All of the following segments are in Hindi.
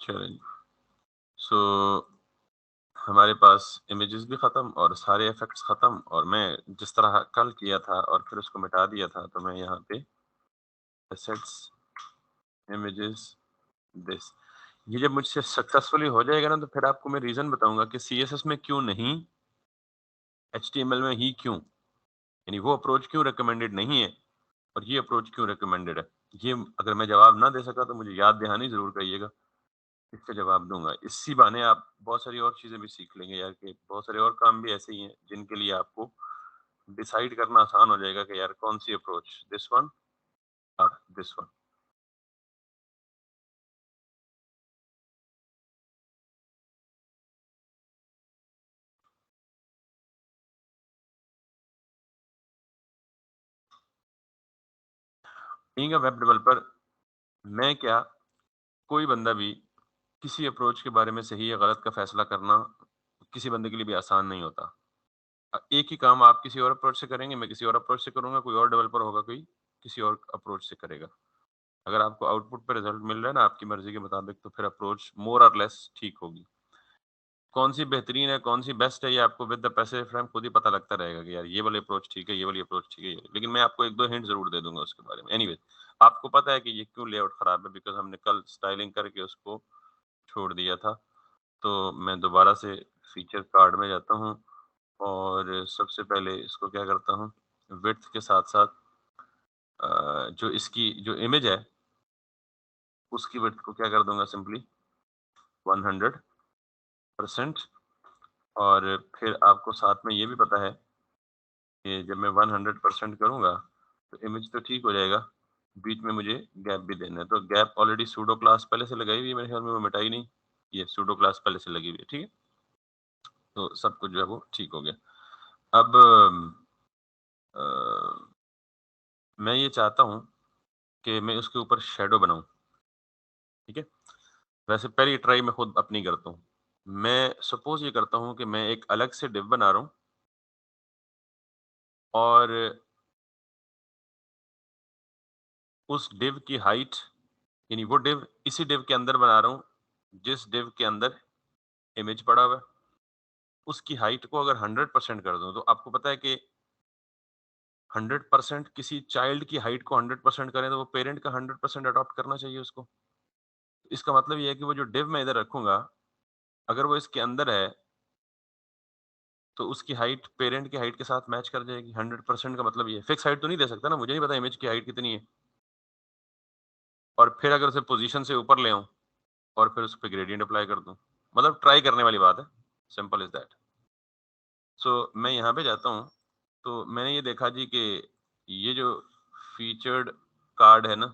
चलें। सो हमारे पास इमेजेस भी ख़त्म और सारे इफ़ेक्ट्स ख़त्म, और मैं जिस तरह कल किया था और फिर उसको मिटा दिया था, तो मैं यहाँ पे एसेट्स, इमेजेस, दिस, ये जब मुझसे सक्सेसफुली हो जाएगा ना, तो फिर आपको मैं रीज़न बताऊँगा कि सीएसएस में क्यों नहीं, एचटीएमएल में ही क्यों। यानी वो अप्रोच क्यों रिकमेंडेड नहीं है और ये अप्रोच क्यों रिकमेंडेड है। ये अगर मैं जवाब ना दे सका तो मुझे याद दहानी ज़रूर करिएगा, इसका जवाब दूँगा। इसी बहाने आप बहुत सारी और चीज़ें भी सीख लेंगे यार, कि बहुत सारे और काम भी ऐसे ही हैं जिनके लिए आपको डिसाइड करना आसान हो जाएगा कि यार कौन-सी अप्रोच, दिस वन और this one. Being a web developer, मैं क्या, कोई बंदा भी किसी अप्रोच के बारे में सही या गलत का फैसला करना किसी बंदे के लिए भी आसान नहीं होता। एक ही काम आप किसी और अप्रोच से करेंगे, मैं किसी और अप्रोच से करूँगा, कोई और डेवलपर होगा, कोई किसी और अप्रोच से करेगा। अगर आपको आउटपुट पे रिजल्ट मिल रहा है ना आपकी मर्ज़ी के मुताबिक, तो फिर अप्रोच मोर और लेस ठीक होगी। कौन-सी बेहतरीन है, कौन-सी बेस्ट है, ये आपको विद द पैसिव फ्रेम खुद ही पता लगता रहेगा कि यार ये वाली अप्रोच ठीक है, ये वाली अप्रोच ठीक है। लेकिन मैं आपको 1-2 हिंट ज़रूर दे दूँगा उसके बारे में। एनीवेज़, आपको पता है कि ये क्यों लेआउट खराब है, बिकॉज़ हमने कल स्टाइलिंग करके उसको छोड़ दिया था। तो मैं दोबारा से फीचर कार्ड में जाता हूँ और सबसे पहले इसको क्या करता हूँ, विड्थ के साथ-साथ जो इसकी जो इमेज है, उसकी विड्थ को क्या कर दूँगा, सिंपली 100%। और फिर आपको साथ में ये भी पता है कि जब मैं 100% करूँगा, तो इमेज तो ठीक हो जाएगा, बीच में मुझे गैप भी देना है। तो गैप ऑलरेडी सूडो क्लास पहले से लगाई हुई है मेरे ख्याल में, वो मिटाई नहीं। ये सूडो क्लास पहले से लगी हुई है, ठीक है? तो सब कुछ जो है वो ठीक हो गया। अब अ, मैं ये चाहता हूँ कि मैं उसके ऊपर शैडो बनाऊँ, ठीक है? वैसे पहली ट्राई मैं खुद अपनी करता हूँ। मैं सपोज़ ये करता हूँ कि मैं एक अलग से डिव बना रहा हूँ और उस डिव की हाइट, यानी वो डिव इसी डिव के अंदर बना रहा हूँ, जिस डिव के अंदर इमेज पड़ा हुआ है। उसकी हाइट को अगर 100% कर दूँ, तो आपको पता है कि 100% किसी चाइल्ड की हाइट को 100% करें, तो वो पेरेंट का 100% अडॉप्ट करना चाहिए उसको। इसका मतलब ये है कि वो जो डिव मैं इधर रखूँगा, अगर वो इसके अंदर है, तो उसकी हाइट पेरेंट की हाइट के साथ मैच कर जाएगी। 100% का मतलब ये है। फिक्स हाइट तो नहीं दे सकता ना, मुझे नहीं पता इमेज की हाइट कितनी है। और फिर अगर उसे पोज़ीशन से ऊपर ले आऊँ और फिर उस पे ग्रेडिएंट अप्लाई कर दूँ। मतलब ट्राई करने वाली बात है। Simple is that. सो मैं यहाँ पे जाता हूँ, तो मैंने ये देखा जी कि ये जो फीचर्ड कार्ड है ना,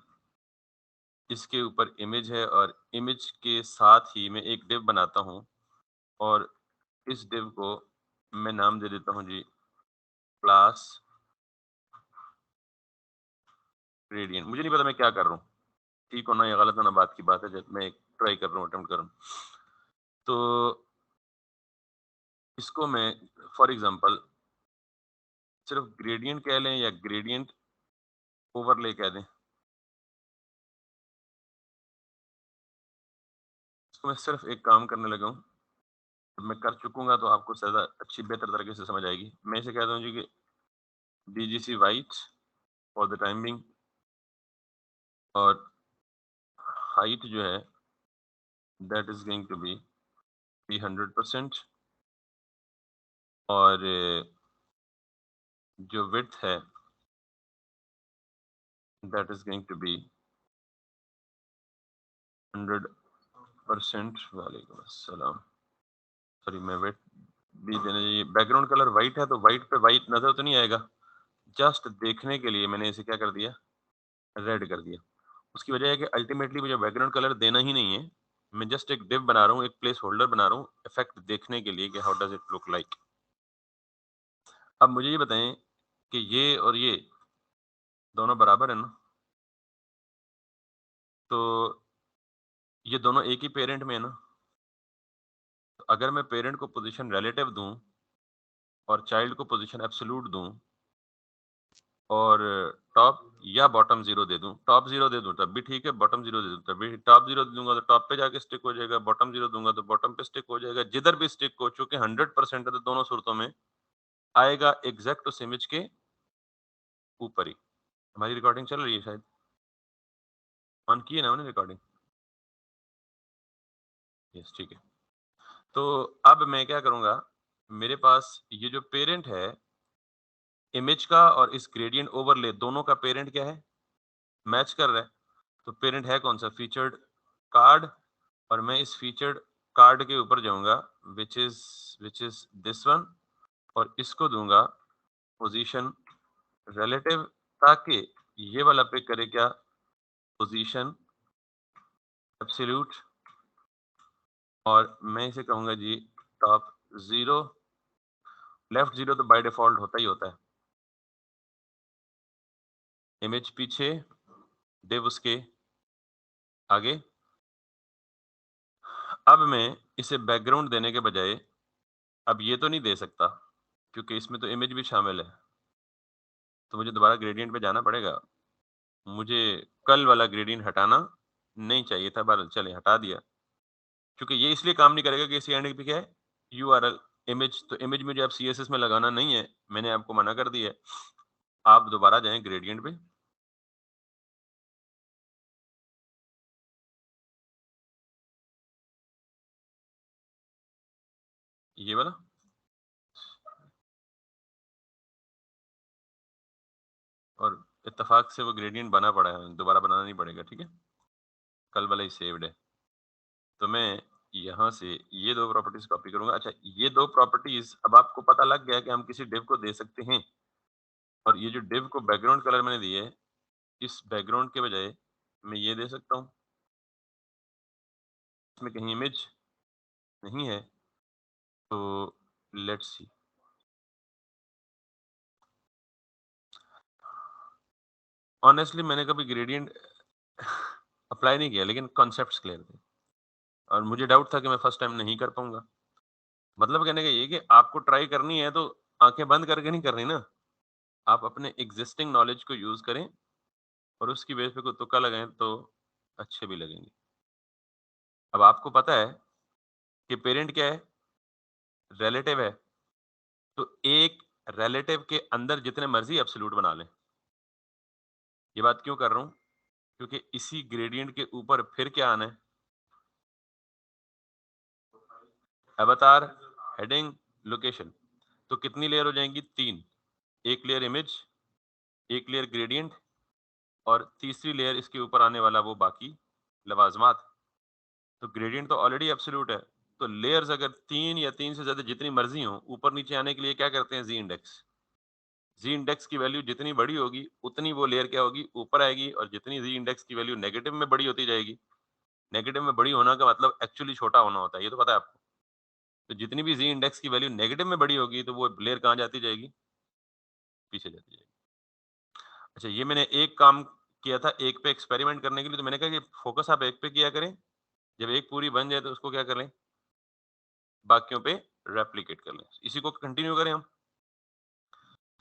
इसके ऊपर इमेज है और इमेज के साथ ही मैं एक डिव बनाता हूँ और इस डिव को मैं नाम दे देता हूँ जी, क्लास ग्रेडिएंट। मुझे नहीं पता मैं क्या कर रहा हूँ। ठीक होना या गलत होना बात की बात है, जब मैं एक ट्राई कर रहा हूँ, अटेम्प्ट कर रहा हूँ। तो इसको मैं फॉर एग्ज़ाम्पल सिर्फ़ ग्रेडिएंट कह लें या ग्रेडिएंट ओवरले कह दें। इसको मैं सिर्फ़ एक काम करने लगा हूँ, जब मैं कर चुकूँगा तो आपको ज़्यादा अच्छी बेहतर तरीके से समझ आएगी। मैं इसे कहता हूँ जी कि BGC white for the time being, और हाइट जो है that is going to be 100%, और जो विड्थ है that is going to be 100%। वालेकुम अस्सलाम। सॉरी, मैं विड्थ भी देना चाहिए। बैकग्राउंड कलर व्हाइट है, तो व्हाइट पे व्हाइट नज़र तो नहीं आएगा। जस्ट देखने के लिए मैंने इसे क्या कर दिया, रेड कर दिया। उसकी वजह है कि अल्टीमेटली मुझे बैकग्राउंड कलर देना ही नहीं है। मैं जस्ट एक डिव बना रहा हूँ, एक प्लेस होल्डर बना रहा हूँ, इफ़ेक्ट देखने के लिए कि how does it look like. अब मुझे ये बताएँ कि ये और ये दोनों बराबर है ना? तो ये दोनों एक ही पेरेंट में है ना? तो अगर मैं पेरेंट को पोज़ीशन रिलेटिव दूँ और चाइल्ड को पोज़ीशन एब्सोल्यूट दूँ, और टॉप या बॉटम 0 दे दूँ। टॉप 0 दे दूँ तब भी ठीक है, बॉटम 0 दे दूँ तब भी टॉप 0 दे दूँगा तो टॉप पे जाके स्टिक हो जाएगा, बॉटम 0 दूँगा तो बॉटम पे स्टिक हो जाएगा। जिधर भी स्टिक हो, चूँकि 100% है तो दोनों सूरतों में आएगा एग्ज़ैक्ट उस इमेज के ऊपर ही। हमारी रिकॉर्डिंग चल रही है शायद? ऑन की है ना मैंने रिकॉर्डिंग? यस, ठीक है। तो अब मैं क्या करूँगा, मेरे पास ये जो पेरेंट है, इमेज का और इस ग्रेडिएंट ओवरले दोनों का पेरेंट क्या है? मैच कर रहा है। तो पेरेंट है कौन-सा? फीचर्ड कार्ड, और मैं इस फीचर्ड कार्ड के ऊपर जाऊँगा व्हिच इज़ दिस वन, और इसको दूँगा पोज़ीशन रिलेटिव, ताकि ये वाला पिक करे क्या? पोज़ीशन एब्सोल्यूट, और मैं इसे कहूँगा जी टॉप 0, लेफ्ट 0 तो बाय डिफ़ॉल्ट होता ही होता है। इमेज पीछे, डिव उसके आगे। अब मैं इसे बैकग्राउंड देने के बजाय अब ये तो नहीं दे सकता, क्योंकि इसमें तो इमेज भी शामिल है। तो मुझे दोबारा ग्रेडिएंट पे जाना पड़ेगा। मुझे कल वाला ग्रेडिएंट हटाना नहीं चाहिए था, पर चलें हटा दिया। क्योंकि ये इसलिए काम नहीं करेगा कि इसी एंड पे क्या है? यूआरएल इमेज, तो इमेज मुझे अब सीएसएस में लगाना नहीं है। मैंने आपको मना कर दिया है। आप दोबारा जाएँ ग्रेडिएंट पे। ये वाला, और इत्तेफाक से वो ग्रेडिएंट बना पड़ा है, दोबारा बनाना नहीं पड़ेगा, ठीक है? कल वाला ही सेव्ड है। तो मैं यहाँ से ये 2 प्रॉपर्टीज़ कॉपी करूँगा। अच्छा, ये 2 प्रॉपर्टीज़ अब आपको पता लग गया कि हम किसी डिव को दे सकते हैं, और ये जो डिव को बैकग्राउंड कलर मैंने दिए है, इस बैकग्राउंड के बजाय मैं ये दे सकता हूँ। इसमें कहीं इमेज नहीं है, तो लेट्स सी। ऑनेस्टली मैंने कभी ग्रेडिएंट अप्लाई नहीं किया, लेकिन कॉन्सेप्ट्स क्लियर थे, और मुझे डाउट था कि मैं फर्स्ट टाइम नहीं कर पाऊँगा। मतलब कहने का ये है कि आपको ट्राई करनी है तो आँखें बंद करके नहीं करनी ना। आप अपने एक्जिस्टिंग नॉलेज को यूज़ करें, और उसकी बेस पे कोई तुक्का लगाएँ तो अच्छे भी लगेंगे। अब आपको पता है कि पेरेंट क्या है? रिलेटिव है। तो एक रिलेटिव के अंदर जितने मर्ज़ी एब्सोल्यूट बना लें। ये बात क्यों कर रहा हूँ? क्योंकि इसी ग्रेडिएंट के ऊपर फिर क्या आना है? अवतार, हेडिंग, लोकेशन। तो कितनी लेयर हो जाएँगी? 3। एक लेयर इमेज, एक लेयर ग्रेडिएंट, और तीसरी लेयर इसके ऊपर आने वाला वो बाकी लवाज़मात। तो ग्रेडिएंट तो ऑलरेडी एब्सोल्यूट है। तो लेयर्स अगर 3 या 3 से ज़्यादा जितनी मर्ज़ी हों, ऊपर-नीचे आने के लिए क्या करते हैं? ज़ी इंडेक्स। ज़ी इंडेक्स की वैल्यू जितनी बड़ी होगी, उतनी वो लेयर क्या होगी? ऊपर आएगी, और जितनी ज़ी इंडेक्स की वैल्यू नेगेटिव में बड़ी होती जाएगी, नेगेटिव में बड़ी होना का मतलब एक्चुअली छोटा होना होता है, ये तो पता है आपको। तो जितनी भी ज़ी इंडेक्स की वैल्यू नेगेटिव में बड़ी होगी, तो वो लेयर कहाँ जाती जाएगी? पीछे जाती जाएगी। अच्छा, ये मैंने एक काम किया था एक पे एक्सपेरिमेंट करने के लिए, तो मैंने कहा कि फोकस आप एक पे किया करें, जब एक पूरी बन जाए तो उसको क्या कर लें? बाकियों पे रेप्लिकेट कर लें। इसी को कंटिन्यू करें हम।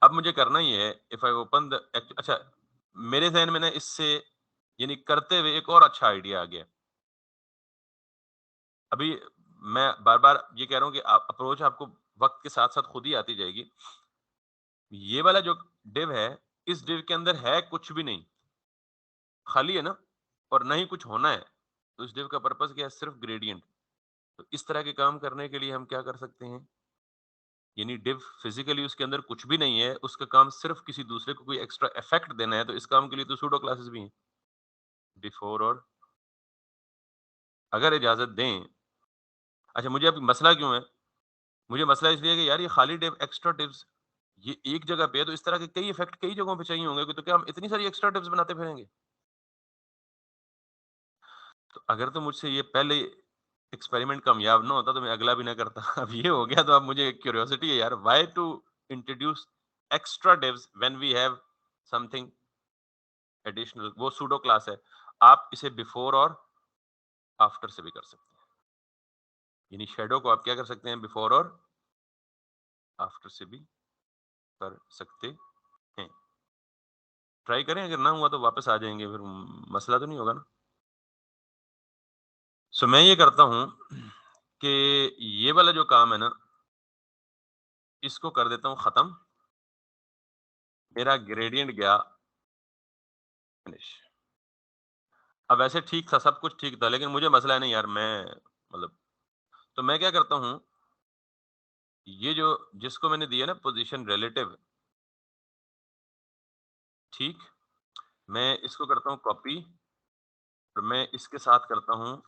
अब मुझे करना ये है, इफ आई ओपन द अच्छा, मेरे ज़हन में ना इससे यानी करते हुए एक और अच्छा आइडिया आ गया। अभी मैं बार-बार ये कह रहा हूँ कि अप्रोच आपको वक़्त के साथ-साथ खुद ही आती जाएगी। ये वाला जो डिव है, इस डिव के अंदर है कुछ भी नहीं, खाली है ना, और ना ही कुछ होना है। तो इस डिव का पर्पज़ क्या है? सिर्फ़ ग्रेडिएंट। तो इस तरह के काम करने के लिए हम क्या कर सकते हैं? यानी डिव फिज़िकली उसके अंदर कुछ भी नहीं है, उसका काम सिर्फ़ किसी दूसरे को कोई एक्स्ट्रा इफ़ेक्ट देना है, तो इस काम के लिए तो सूडो क्लासेस भी हैं। बिफोर, और अगर इजाज़त दें। अच्छा, मुझे अब मसला क्यों है? मुझे मसला इसलिए है कि यार ये खाली डिव, एक्स्ट्रा डिव्स ये एक जगह पे है, तो इस तरह के कई इफ़ेक्ट कई जगहों पे चाहिए होंगे, तो क्या हम इतनी सारी एक्स्ट्रा डिव्स बनाते फिरेंगे? तो अगर तो मुझसे ये पहले एक्सपेरिमेंट कामयाब ना होता, तो मैं अगला भी ना करता। अब ये हो गया, तो अब मुझे क्यूरियोसिटी है यार, why to introduce extra divs when we have something additional? वो सूडो क्लास है। आप इसे बिफोर और आफ्टर से भी कर सकते हैं। यानी शैडो को आप क्या कर सकते हैं? बिफोर और आफ्टर से भी कर सकते हैं। ट्राई करें, अगर ना हुआ तो वापस आ जाएंगे, फिर मसला तो नहीं होगा ना। सो मैं ये करता हूँ कि ये वाला जो काम है ना, इसको कर देता हूँ खत्म। मेरा ग्रेडियंट गया फिनिश। अब वैसे ठीक था, सब कुछ ठीक था, लेकिन मुझे मसला है नहीं यार, मैं मतलब, तो मैं क्या करता हूँ, ये जो जिसको मैंने दिया ना पोजीशन रिलेटिव, ठीक, मैं इसको करता हूँ कॉपी, और मैं इसके साथ करता हूँ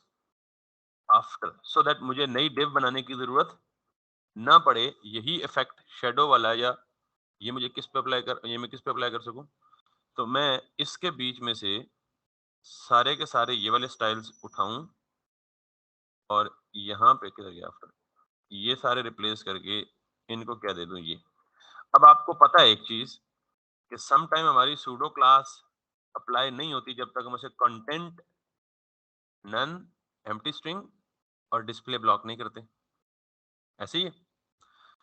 आफ्टर, सो दैट मुझे नई डिव बनाने की जरूरत ना पड़े। यही इफेक्ट शेडो वाला, या ये मुझे किस पे अप्लाई कर, ये मैं किस पे अप्लाई कर सकूं, तो मैं इसके बीच में से सारे के सारे ये वाले स्टाइल्स उठाऊं, और यहाँ पे किधर गया आफ्टर, ये सारे रिप्लेस करके इनको क्या दे दूं, ये। अब आपको पता है एक चीज, कि सम टाइम हमारी सूडो क्लास अप्लाई नहीं होती जब तक हम उसे कंटेंट, नन, एम्प्टी स्ट्रिंग और डिस्प्ले ब्लॉक नहीं करते। ऐसे ही है।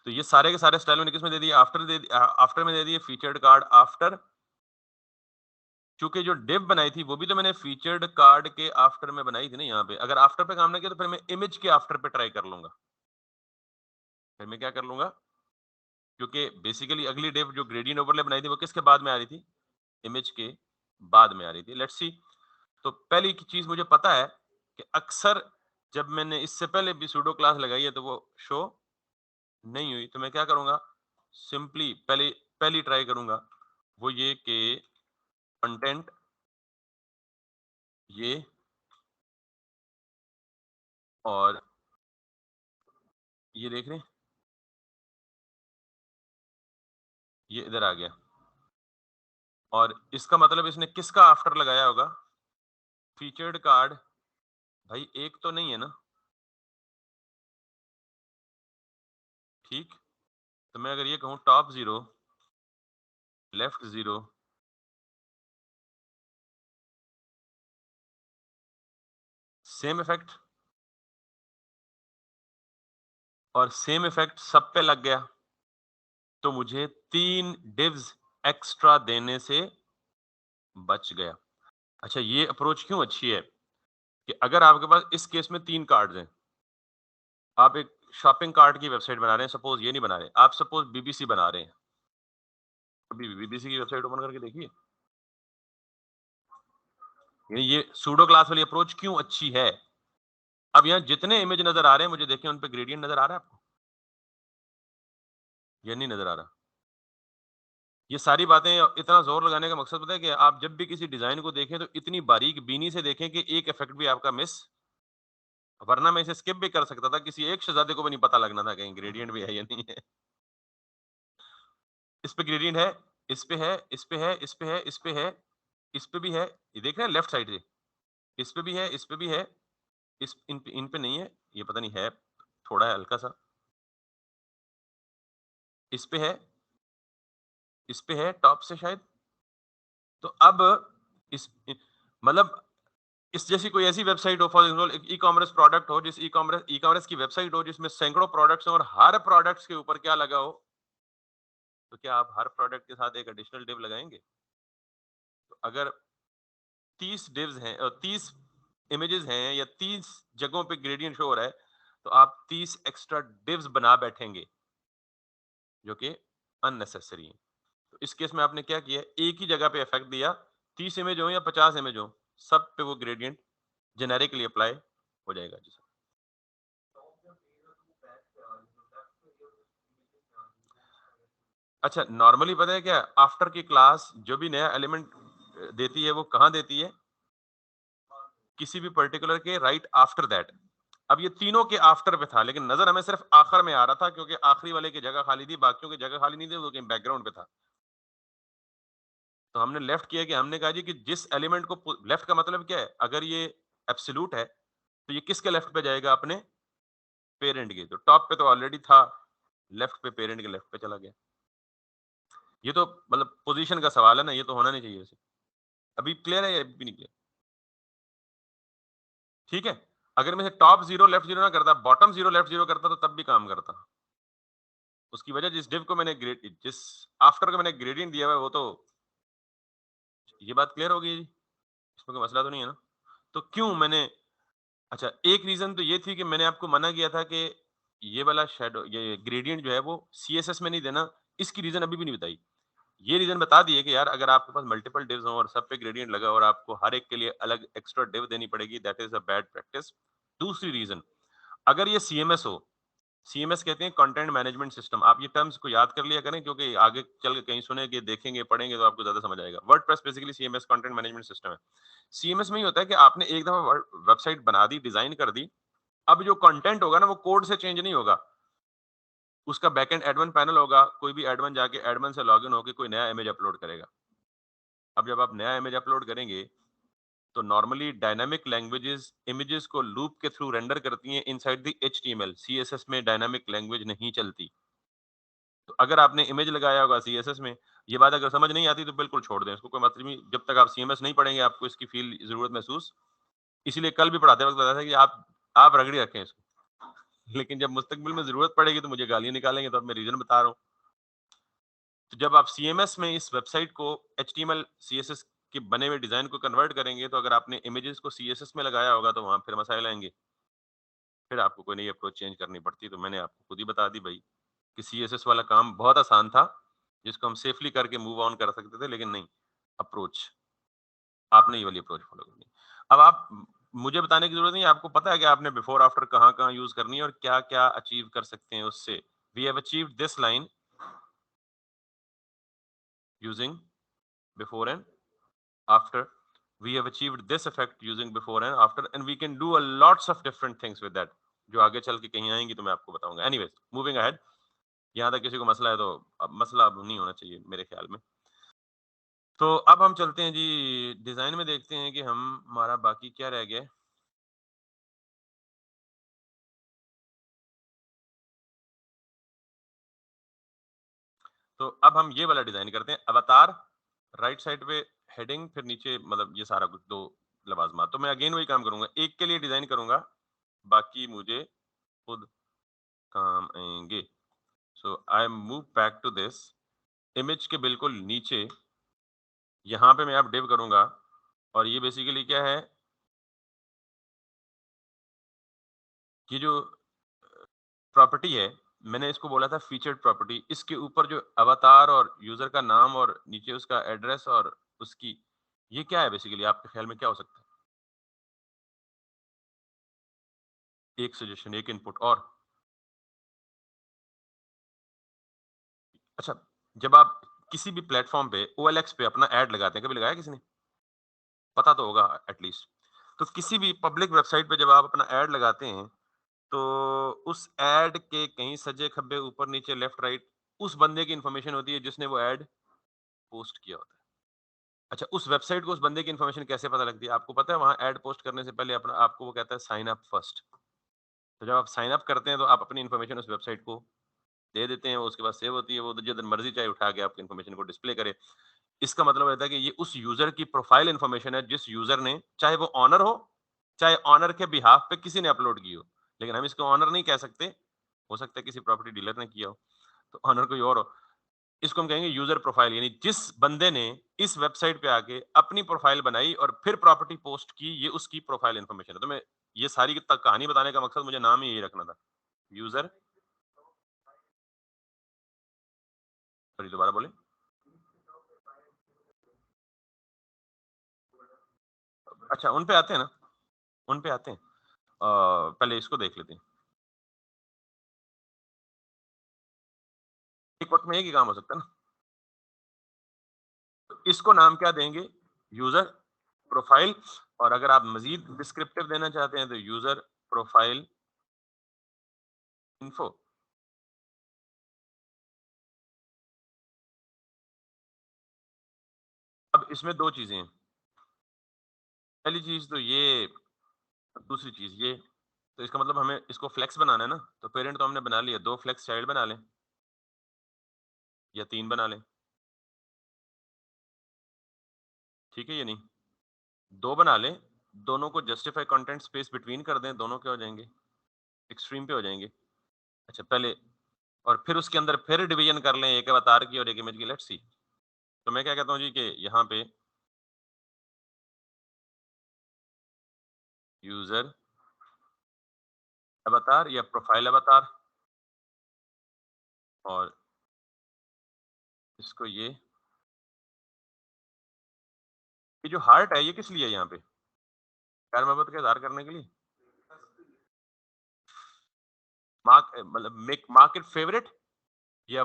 तो ये सारे के सारे स्टाइल मैंने किसमें दे दिए, आफ्टर में दे दिए, फीचर्ड कार्ड आफ्टर। चूंकि जो डिव बनाई थी वो भी तो मैंने फीचर्ड कार्ड के आफ्टर में बनाई थी ना, यहाँ पे अगर आफ्टर पे काम ना किया तो फिर मैं इमेज के आफ्टर पे ट्राई कर लूंगा। फिर मैं क्या कर लूंगा, क्योंकि बेसिकली अगली डिव जो ग्रेडियंट ओवरले बनाई थी वो किसके बाद में आ रही थी, इमेज के बाद में आ रही थी। Let's see. तो पहली की चीज मुझे पता है कि अक्सर जब मैंने इससे पहले भी सूडो क्लास लगाई है तो वो शो नहीं हुई, तो मैं क्या करूंगा, सिंपली पहले पहली ट्राई करूंगा, वो ये कि कंटेंट, ये, और ये देख रहे हैं, ये इधर आ गया, और इसका मतलब इसने किसका आफ्टर लगाया होगा, फीचर्ड कार्ड। भाई एक तो नहीं है ना, ठीक। तो मैं अगर ये कहूं टॉप 0, लेफ्ट 0, सेम इफेक्ट, और सेम इफेक्ट सब पे लग गया, तो मुझे 3 डिव्स एक्स्ट्रा देने से बच गया। अच्छा, ये अप्रोच क्यों अच्छी है, कि अगर आपके पास इस केस में 3 कार्ड्स हैं, आप एक शॉपिंग कार्ट की वेबसाइट बना रहे हैं, सपोज ये नहीं बना रहे, आप सपोज बीबीसी बना रहे हैं, अभी बीबीसी की वेबसाइट ओपन करके देखिए। ये सूडो क्लास वाली अप्रोच क्यों अच्छी है। अब यहाँ जितने इमेज नजर आ रहे हैं मुझे, देखिए उन पे ग्रेडियंट नजर आ रहा है आपको, ये नहीं नजर आ रहा। ये सारी बातें, इतना जोर लगाने का मकसद पता है कि आप जब भी किसी डिजाइन को देखें तो इतनी बारीक बीनी से देखें कि एक इफेक्ट भी आपका मिस, वरना मैं इसे स्किप भी कर सकता था, किसी एक शहजादे को भी नहीं पता लगना था कहीं ग्रेडियंट भी है या नहीं है। इस पे ग्रेडियंट है, इस पे है, इस पे है, इस पे है, इस पे है, इस पे भी है, ये देख रहे हैं लेफ्ट साइड से, इस पे भी है, इस पे भी है, इन पे नहीं है, ये पता नहीं है, थोड़ा है हल्का सा, इस पे है, इस पे है टॉप से शायद। तो अब मतलब इस जैसी कोई ऐसी वेबसाइट हो, for example e commerce product हो, जिस ई कॉमर्स की वेबसाइट हो जिसमें सैकड़ों प्रोडक्ट्स हो, और हर प्रोडक्ट्स के ऊपर क्या लगा हो, तो क्या आप हर प्रोडक्ट के साथ एक एडिशनल डिव लगाएंगे। तो अगर 30 डिव्स हैं और 30 इमेजेस हैं, या 30 जगहों पे ग्रेडियंट शो हो रहा है, तो आप 30 एक्स्ट्रा डिव्स बना बैठेंगे, जो कि अननेसेसरी है। तो इस केस में आपने क्या किया, एक ही जगह पे इफेक्ट दिया, 30 इमेज हो या 50 इमेज हो, सब पे वो ग्रेडियंट जेनेरिकली अप्लाई हो जाएगा जी सर। अच्छा, नॉर्मली पता है क्या, आफ्टर की क्लास जो भी नया एलिमेंट देती है वो कहाँ देती है, किसी भी पर्टिकुलर के राइट आफ्टर दैट। अब ये तीनों के आफ्टर पे था, लेकिन नजर हमें सिर्फ आखिर में आ रहा था, क्योंकि आखिरी वाले की जगह खाली थी, बाकियों की जगह खाली नहीं थी, वो कहीं बैकग्राउंड पे था। तो हमने लेफ्ट किया, कि हमने कहा जी कि जिस एलिमेंट को, लेफ्ट का मतलब क्या है, अगर ये एब्सोल्यूट है तो ये किसके लेफ्ट पे जाएगा, अपने पेरेंट के। तो टॉप पे तो ऑलरेडी था, लेफ्ट पे पेरेंट के लेफ्ट पे चला गया। ये तो मतलब पोजीशन का सवाल है ना, ये तो होना नहीं चाहिए वैसे। अभी क्लियर है या अभी भी नहीं क्लियर, ठीक है। अगर मैं टॉप 0 लेफ्ट 0 ना करता, बॉटम 0 लेफ्ट 0 करता, तो तब भी काम करता। उसकी वजह, जिस डिव को मैंने जिस आफ्टर को मैंने ग्रेडियंट दिया हुआ है, वो तो ये बात क्लियर हो गई जी? इसमें कोई मसला तो नहीं है ना? तो क्यों मैंने अच्छा, एक रीज़न तो ये थी कि मैंने आपको मना किया था कि ये वाला शैडो ये ग्रेडिएंट जो है वो सीएसएस में नहीं देना, इसकी रीज़न अभी भी नहीं बताई। ये रीज़न बता दिए कि यार अगर आपके पास मल्टीपल डिव्स हों और सब पे ग्रेडिएंट लगा हो और आपको हर एक के लिए अलग एक्स्ट्रा डिव देनी पड़ेगी, that is a bad practice. दूसरी रीज़न, अगर ये सीएमएस हो, सीएमएस कहते हैं कंटेंट मैनेजमेंट सिस्टम, आप ये टर्म्स को याद कर लिया करें क्योंकि आगे चल के कहीं सुनेंगे, देखेंगे, पढ़ेंगे तो आपको ज़्यादा समझ आएगा। WordPress basically CMS content management system है। सीएमएस में ये होता है कि आपने एक दफ़ा वेबसाइट बना दी, डिज़ाइन कर दी, अब जो कंटेंट होगा ना वो कोड से चेंज नहीं होगा। उसका बैकएंड एडमिन पैनल होगा, कोई भी एडमिन जाके एडमिन से लॉगिन होके कोई नया इमेज अपलोड करेगा। अब जब आप नया इमेज अपलोड करेंगे, तो नॉर्मली डायनामिक लैंग्वेजेस इमेजेस को लूप के थ्रू रेंडर करती हैं इनसाइड द एचटीएमएल। सीएसएस में डायनामिक लैंग्वेज नहीं चलती। तो अगर आपने इमेज लगाया होगा सीएसएस में, ये बात अगर समझ नहीं आती तो बिल्कुल छोड़ दें इसको, कोई मतलब नहीं। जब तक आप सीएमएस नहीं पढ़ेंगे आपको इसकी फील जरूरत महसूस, इसीलिए कल भी पढ़ाते वक्त बताया था कि आप रगड़ी रखें इसको। लेकिन जब मुस्तकबिल में जरूरत पड़ेगी तो मुझे गालियां निकालेंगे, तो अब मैं रीजन बता रहा हूँ। तो जब आप सीएमएस में इस वेबसाइट को एचटीएमएल सीएसएस के बने हुए डिजाइन को कन्वर्ट करेंगे, तो अगर आपने इमेजेस को सीएसएस में लगाया होगा तो वहां फिर मसाइल आएंगे, फिर आपको कोई नई अप्रोच चेंज करनी पड़ती। तो मैंने आपको खुद ही बता दी भाई कि सीएसएस वाला काम बहुत आसान था, जिसको हम सेफली करके मूव ऑन कर सकते थे, लेकिन नहीं, अप्रोच आपने ये वाली अप्रोच फॉलो करनी। अब आप मुझे बताने की जरूरत नहीं है, आपको पता है कि आपने बिफोर आफ्टर कहाँ कहाँ यूज करनी है और क्या क्या अचीव कर सकते हैं उससे। We have achieved this line using before and after. We have achieved this effect using before and after, and we can do a lots of different things with that, जो आगे चल के कहीं आएंगी तो मैं आपको बताऊंगा। एनीवेज, मूविंग अहेड, यहाँ तक किसी को मसला है तो अब मसला अब नहीं होना चाहिए मेरे ख्याल में। तो अब हम चलते हैं जी डिजाइन में, देखते हैं कि हम हमारा बाकी क्या रह गया है। तो अब हम ये वाला डिजाइन करते हैं, अवतार, राइट साइड पे हेडिंग, फिर नीचे मतलब ये सारा कुछ दो लवाजमात। तो मैं अगेन वही काम करूंगा, एक के लिए डिजाइन करूंगा, बाकी मुझे खुद काम आएंगे। So I move back to this image के बिल्कुल नीचे, यहाँ पे मैं अब डिव करूंगा, और ये बेसिकली क्या है, ये जो प्रॉपर्टी है, मैंने इसको बोला था फीचर्ड प्रॉपर्टी। इसके ऊपर जो अवतार और यूजर का नाम और नीचे उसका एड्रेस और उसकी, ये क्या है बेसिकली, आपके ख्याल में क्या हो सकता है? एक सजेशन, एक इनपुट और। अच्छा, जब आप किसी भी प्लेटफॉर्म पे ओएलएक्स पे अपना ऐड लगाते हैं, कभी लगाया किसी ने? पता तो होगा एटलीस्ट। तो किसी भी पब्लिक वेबसाइट पे जब आप अपना ऐड लगाते हैं, तो उस ऐड के कहीं सजे खब्बे ऊपर नीचे लेफ्ट राइट उस बंदे की इंफॉर्मेशन होती है जिसने वो ऐड पोस्ट किया होता है। अच्छा, उस वेबसाइट को उस बंदे की इंफॉर्मेशन कैसे पता लगती है? आपको पता है, वहां ऐड पोस्ट करने से पहले अपना आपको वो कहता है साइन अप फर्स्ट। तो जब आप साइन अप करते हैं तो आप अपनी इंफॉर्मेशन उस वेबसाइट को दे देते हैं, वो उसके बाद सेव होती है, वो तो जिधर मर्जी चाहे उठा के आपकी इन्फॉर्मेशन को डिस्प्ले करे। इसका मतलब होता है कि ये उस यूजर की प्रोफाइल इन्फॉर्मेशन है जिस यूजर ने, चाहे वो ऑनर हो, चाहे ऑनर के बिहाफ पे किसी ने अपलोड की हो। लेकिन हम इसको ऑनर नहीं कह सकते, हो सकता है किसी प्रॉपर्टी डीलर ने किया हो, तो ऑनर कोई और हो। इसको हम कहेंगे यूजर प्रोफाइल, यानी जिस बंदे ने इस वेबसाइट पे आके अपनी प्रोफाइल बनाई और फिर प्रॉपर्टी पोस्ट की, ये उसकी प्रोफाइल इन्फॉर्मेशन है। तो मैं ये सारी तक कहानी बताने का मकसद, मुझे नाम ही यही रखना था, यूजर। सॉरी, दोबारा बोले। अच्छा, उन पे आते हैं ना, उन पे आते हैं। पहले इसको देख लेते हैं। एक वक्त में एक ही काम हो सकता है ना। तो इसको नाम क्या देंगे? User profile. और अगर आप मजीद डिस्क्रिप्टिव देना चाहते हैं तो यूजर प्रोफाइल इन्फो। अब इसमें दो चीजें हैं। पहली चीज तो ये, दूसरी चीज ये। तो इसका मतलब हमें इसको फ्लेक्स बनाना है ना, तो पेरेंट तो हमने बना लिया, दो फ्लेक्स चाइल्ड बना लें या तीन बना लें। ठीक है ये नहीं, दो बना लें, दोनों को जस्टिफाई कंटेंट स्पेस बिटवीन कर दें, दोनों क्या हो जाएंगे, एक्सट्रीम पे हो जाएंगे। अच्छा, पहले और फिर उसके अंदर फिर डिवीजन कर लें, एक अवतार की और एक इमेज की। Let's see. तो मैं क्या कहता हूँ जी कि यहाँ पे यूजर अवतार या प्रोफाइल अवतार, और इसको ये जो हार्ट है ये किस लिए है यहाँ पे? प्यार मोहब्बत का इज़हार करने के लिए? मतलब मेक मार्क इट फेवरेट, या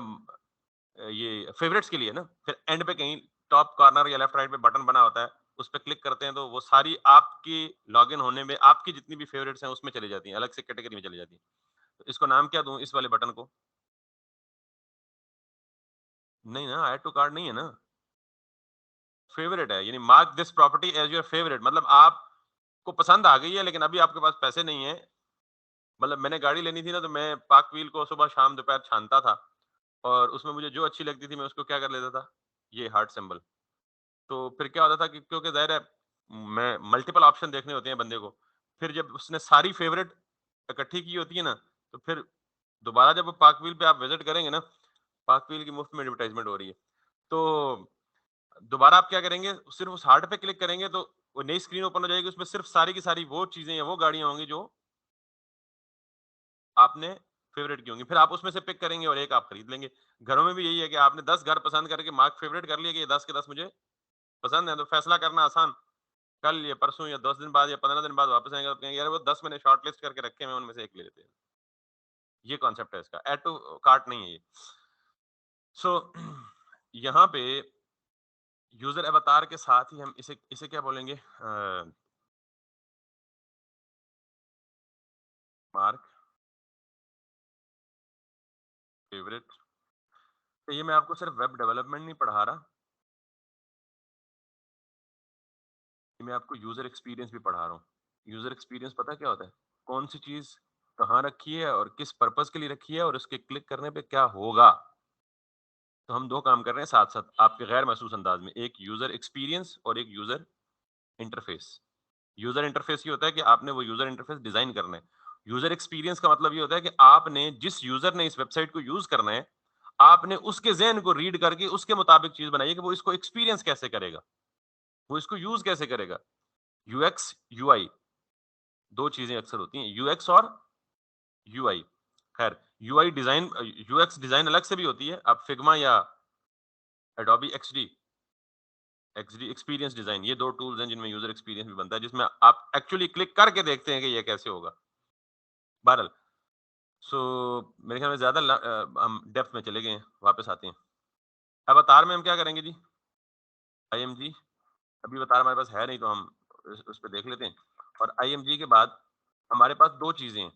ये फेवरेट्स के लिए ना? फिर एंड पे कहीं टॉप कॉर्नर या लेफ्ट राइट पे बटन बना होता है, उस पे क्लिक करते हैं तो वो सारी आपकी लॉगिन होने में आपकी जितनी भी फेवरेट्स हैं उसमें चली जाती हैं, अलग से कैटेगरी में चली जाती हैं। तो इसको नाम क्या दूँ इस वाले बटन को? नहीं ना, ऐड टू कार्ट नहीं है ना, फेवरेट है, यानी mark this property as your favourite, मतलब आपको पसंद आ गई है लेकिन अभी आपके पास पैसे नहीं है। मतलब मैंने गाड़ी लेनी थी ना, तो मैं पार्क व्हील को सुबह शाम दोपहर छानता था, और उसमें मुझे जो अच्छी लगती थी मैं उसको क्या कर लेता था, ये हार्ट सिंबल। तो फिर क्या होता था कि क्योंकि ज़ाहिर है मैं मल्टीपल ऑप्शन देखने होते हैं बंदे को, फिर जब उसने सारी फेवरेट इकट्ठी की होती है ना, तो फिर दोबारा जब वो पार्क व्हील पे आप विजिट करेंगे ना, पार्क व्हील की मुफ्त में एडवर्टाइजमेंट हो रही है, तो दोबारा आप क्या करेंगे, सिर्फ उस हार्ट पे क्लिक करेंगे तो वो नई स्क्रीन ओपन हो जाएगी, उसमें सिर्फ सारी की सारी वो चीजें या वो गाड़ियां होंगी जो आपने फेवरेट की होंगी, फिर आप उसमें से पिक करेंगे और एक आप खरीद लेंगे। घरों में भी यही है कि आपने 10 घर पसंद करके मार्क फेवरेट कर लिया कि ये 10 के 10 मुझे पसंद है, तो फैसला करना आसान। कल या परसों या 10 दिन बाद या 15 दिन बाद वापस आएंगे तो कहेंगे यार वो 10 मैंने शॉर्ट लिस्ट करके रखे हैं, उनमें से एक ले लेते हैं। ये कॉन्सेप्ट है इसका, ऐड टू कार्ट नहीं है ये। सो यहाँ पे यूजर अवतार के साथ ही हम इसे इसे क्या बोलेंगे, मार्क फेवरेट। तो ये मैं आपको सिर्फ वेब डेवलपमेंट नहीं पढ़ा रहा, ये मैं आपको यूजर एक्सपीरियंस भी पढ़ा रहा हूँ। यूजर एक्सपीरियंस पता क्या होता है? कौन सी चीज कहाँ रखी है और किस पर्पस के लिए रखी है और उसके क्लिक करने पे क्या होगा। तो हम दो काम कर रहे हैं साथ साथ आपके गैर महसूस अंदाज में, एक यूजर एक्सपीरियंस और एक यूजर इंटरफेस। यूजर इंटरफेस ये होता है कि आपने वो यूजर इंटरफेस डिजाइन करना है। यूजर एक्सपीरियंस का मतलब ये होता है कि आपने जिस यूजर ने इस वेबसाइट को यूज करना है, आपने उसके ज़हन को रीड करके उसके मुताबिक चीज बनाई है कि वो इसको एक्सपीरियंस कैसे करेगा, वो इसको यूज कैसे करेगा। यूएक्स यूआई दो चीजें अक्सर होती हैं, यूएक्स और यूआई। खैर, यूआई डिजाइन यूएक्स डिजाइन अलग से भी होती है, आप फिग्मा या Adobe XD XD experience design, ये दो टूल्स हैं जिनमें यूजर एक्सपीरियंस भी बनता है, जिसमें आप एक्चुअली क्लिक करके देखते हैं कि ये कैसे होगा। बहरहाल, सो मेरे ख्याल में ज्यादा हम डेप्थ में चले गए हैं, वापस आते हैं। अब अवतार में हम क्या करेंगे जी? आईएमजी, अभी अवतार हमारे पास है नहीं तो हम उस पे देख लेते हैं। और आईएमजी के बाद हमारे पास दो चीजें हैं,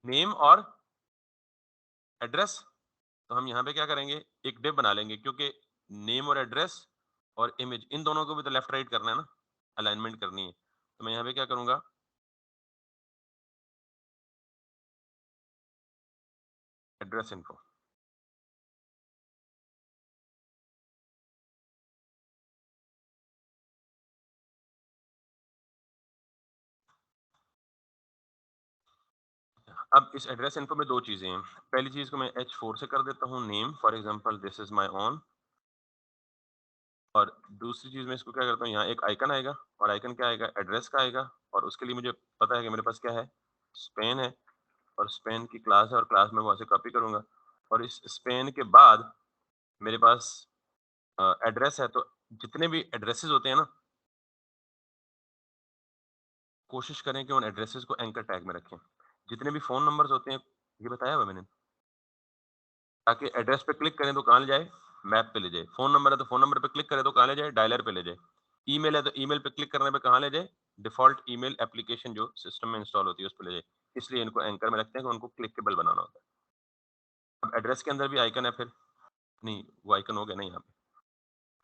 नेम और एड्रेस। तो हम यहाँ पे क्या करेंगे, एक डिव बना लेंगे, क्योंकि नेम और एड्रेस और इमेज इन दोनों को भी तो लेफ्ट राइट करना है ना, अलाइनमेंट करनी है। तो मैं यहाँ पे क्या करूंगा, एड्रेस इन्फो। अब इस एड्रेस इन्फो में दो चीजें हैं। पहली चीज को मैं H4 से कर देता हूँ, name for example this is my own. और दूसरी चीज मैं इसको क्या करता हूँ, यहाँ एक आइकन आएगा, और आइकन क्या आएगा, एड्रेस का आएगा। और उसके लिए मुझे पता है कि मेरे पास क्या है, स्पेन है, और स्पेन की क्लास है, और क्लास में वहां से कॉपी करूंगा। और इस स्पेन के बाद मेरे पास एड्रेस है, तो जितने भी एड्रेसेस होते हैं ना, कोशिश करें कि उन एड्रेसेस को एंकर टैग में रखें। जितने भी फ़ोन नंबर्स होते हैं, ये बताया हुआ मैंने, ताकि एड्रेस पे क्लिक करें तो कहाँ ले जाए, मैप पे ले जाए। फ़ोन नंबर है तो फ़ोन नंबर पे क्लिक करें तो कहाँ ले जाए, डायलर पे ले जाए। ईमेल है तो ईमेल पे क्लिक करने पे कहाँ ले जाए, डिफ़ॉल्ट ईमेल एप्लीकेशन जो सिस्टम में इंस्टॉल होती है उस पे ले जाए। इसलिए इनको एंकर में रखते हैं कि उनको क्लिकेबल बनाना होता है। अब एड्रेस के अंदर भी आइकन है फिर, नहीं वो आइकन हो गया ना यहाँ पे।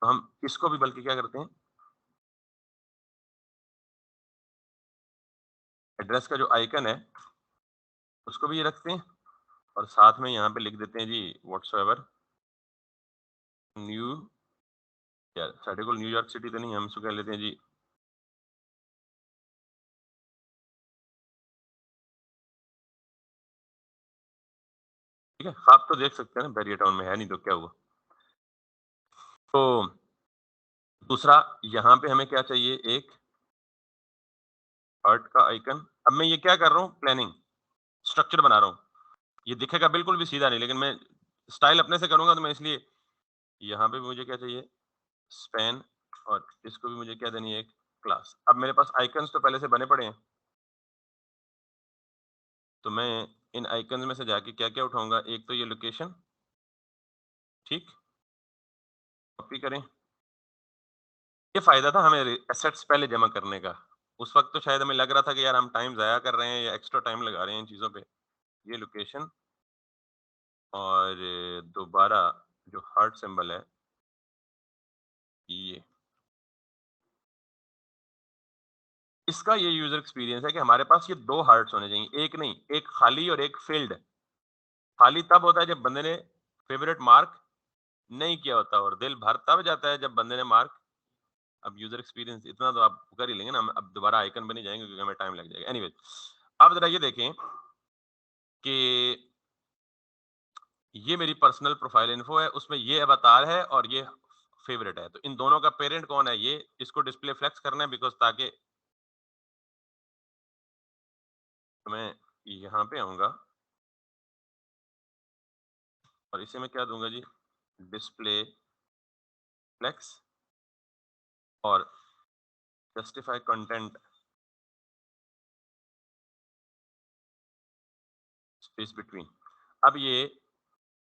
तो हम इसको भी बल्कि क्या करते हैं, एड्रेस का जो आइकन है उसको भी ये रखते हैं, और साथ में यहाँ पे लिख देते हैं जी व्हाट्सएवर न्यू, यार साढ़े को न्यूयॉर्क सिटी तो नहीं, हम इसको कह लेते हैं जी, ठीक है, आप तो देख सकते हैं ना बैरियर टाउन में है नहीं तो क्या हुआ। तो दूसरा यहाँ पे हमें क्या चाहिए, एक हार्ट का आइकन। अब मैं ये क्या कर रहा हूँ, प्लानिंग स्ट्रक्चर बना रहा हूँ। ये दिखेगा बिल्कुल भी सीधा नहीं, लेकिन मैं स्टाइल अपने से करूंगा, तो मैं इसलिए यहाँ पे भी मुझे क्या चाहिए, स्पैन, और इसको भी मुझे क्या देनी है, एक क्लास। अब मेरे पास आइकन्स तो पहले से बने पड़े हैं, तो मैं इन आइकन्स में से जाके क्या क्या उठाऊंगा, एक तो ये लोकेशन, ठीक, कॉपी करें। ये फायदा था हमें एसेट्स पहले जमा करने का। उस वक्त तो शायद हमें लग रहा था कि यार हम टाइम जाया कर रहे हैं या एक्स्ट्रा टाइम लगा रहे हैं इन चीजों पे। ये लोकेशन, और दोबारा जो हार्ट सिंबल है ये, इसका ये यूजर एक्सपीरियंस है कि हमारे पास ये दो हार्ट्स होने चाहिए, एक नहीं, एक खाली और एक फिल्ड। खाली तब होता है जब बंदे ने फेवरेट मार्क नहीं किया होता, और दिल भर तब जाता है जब बंदे ने मार्क। अब यूजर एक्सपीरियंस इतना तो आप कर ही लेंगे ना, हम अब दोबारा आइकन पे नहीं जाएंगे क्योंकि हमें टाइम लग जाएगा। एनीवे, अब जरा ये देखें कि ये मेरी पर्सनल प्रोफाइल इन्फो है, उसमें ये अवतार है और ये फेवरेट है, तो इन दोनों का पेरेंट कौन है, ये इसको डिस्प्ले फ्लेक्स करना है, बिकॉज ताकि मैं यहाँ पे आऊंगा और इसे मैं क्या दूंगा जी, डिस्प्ले फ्लेक्स और जस्टिफाई कंटेंट स्पेस बिटवीन। अब ये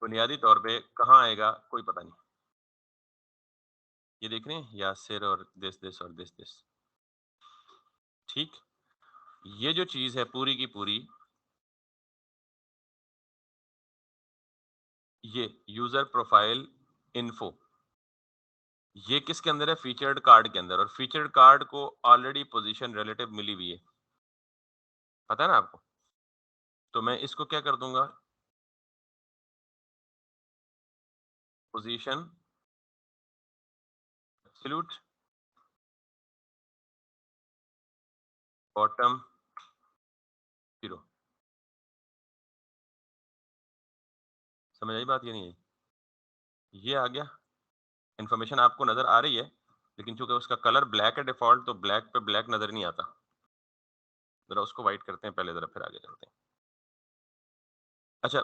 बुनियादी तौर पे कहाँ आएगा कोई पता नहीं। ये देख रहे हैं, यासिर और दिस और दिस, ठीक। ये जो चीज है पूरी की पूरी, ये यूजर प्रोफाइल इन्फो, ये किसके अंदर है, फीचर्ड कार्ड के अंदर, और फीचर्ड कार्ड को ऑलरेडी पोजीशन रिलेटिव मिली हुई है, पता है ना आपको। तो मैं इसको क्या कर दूंगा, पोजीशन एब्सोल्यूट बॉटम 0। समझ आई बात, ये नहीं आई, ये आ गया। इन्फॉर्मेशन आपको नजर आ रही है, लेकिन चूंकि उसका कलर ब्लैक है डिफॉल्ट, तो ब्लैक पे ब्लैक नजर नहीं आता। जरा उसको व्हाइट करते हैं पहले, जरा फिर आगे चलते हैं। अच्छा,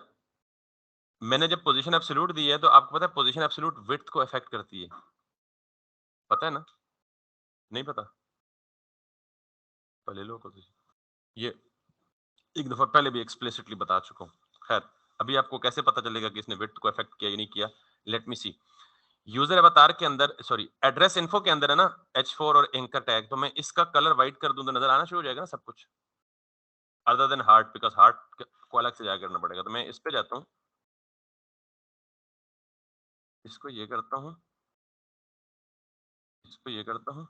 मैंने जब पोजीशन एब्सोल्यूट दी है, तो आपको पता है पोजीशन एब्सोल्यूट विड्थ को अफेक्ट करती है, पता है ना, नहीं पता, पहले लो पोजीशन, ये एक दफा पहले भी एक्सप्लिसिटली बता चुका हूँ। खैर, अभी आपको कैसे पता चलेगा कि इसने विड्थ को अफेक्ट किया या नहीं किया, लेट मी सी। यूजर अवतार के अंदर, सॉरी एड्रेस इन्फो के अंदर है ना H4 और एंकर टैग, तो मैं इसका कलर व्हाइट कर दूं तो नजर आना शुरू हो जाएगा ना सब कुछ, other than heart, because heart को अलग से जाया करना पड़ेगा। तो मैं इस पे जाता हूँ, इसको ये करता हूँ, इसको ये करता हूँ,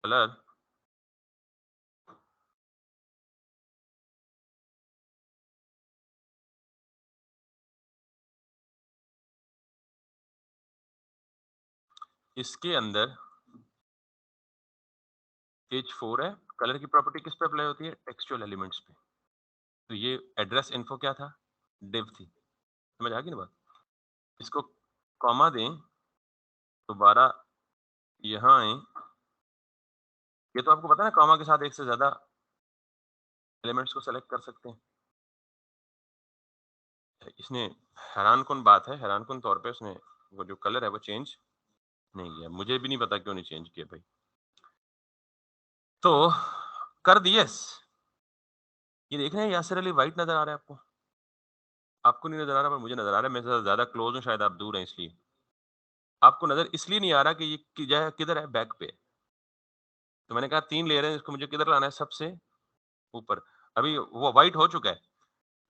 कलर, इसके अंदर H4 है, कलर की प्रॉपर्टी किस पे अप्लाई होती है, टेक्सचुअल एलिमेंट्स पे। तो ये एड्रेस इन्फो क्या था, डिव थी, समझ आ गई ना बात। इसको कॉमा दें, दोबारा यहाँ आए, ये तो आपको पता है ना, कॉमा के साथ एक से ज्यादा एलिमेंट्स को सेलेक्ट कर सकते हैं। इसने, हैरान कुन बात है, हैरान कुन तौर पे उसने वो जो कलर है वो चेंज नहीं किया, मुझे भी नहीं पता क्यों नहीं चेंज किया भाई। तो कर दिए, ये देख रहे हैं यासिर अली वाइट नजर आ रहा है आपको, आपको नहीं नजर आ रहा पर मुझे नजर आ रहा है, मेरे से ज्यादा क्लोज हूँ, शायद आप दूर हैं इसलिए आपको नजर इसलिए नहीं आ रहा कि ये किधर है, बैक पे। तो मैंने कहा 3 लेयर है, इसको मुझे किधर लाना है, सबसे ऊपर। अभी वो व्हाइट हो चुका है,